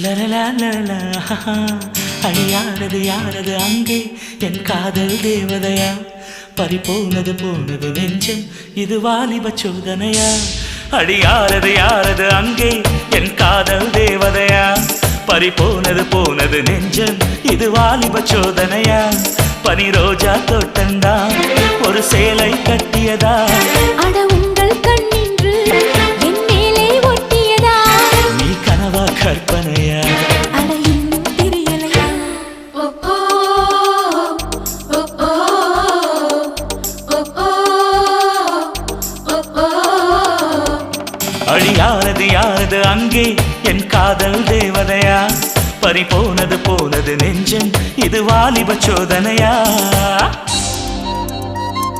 லலலா அடியாரது யாரது அங்கே என் காதல் தேவதையா பறிபோனது போனது நெஞ்சம் இது வாலிப சோதனையா அடியாரது யாரது அங்கே என் காதல் தேவதையா பறிபோனது போனது நெஞ்சம் இது வாலிப சோதனையா பனி ரோஜா தோட்டந்தா ஒரு சேலை கட்டியதா அட உங்கள் கண்ணின்று என் மேலே ஒட்டியதா நீ கனவா கற்பனையா அட இன்னும் தெரியலையா அடியாரது யாரது அங்கே என் காதல் தேவதையா பறிபோனது போனது நெஞ்சம் இது வாலிப சோதனையா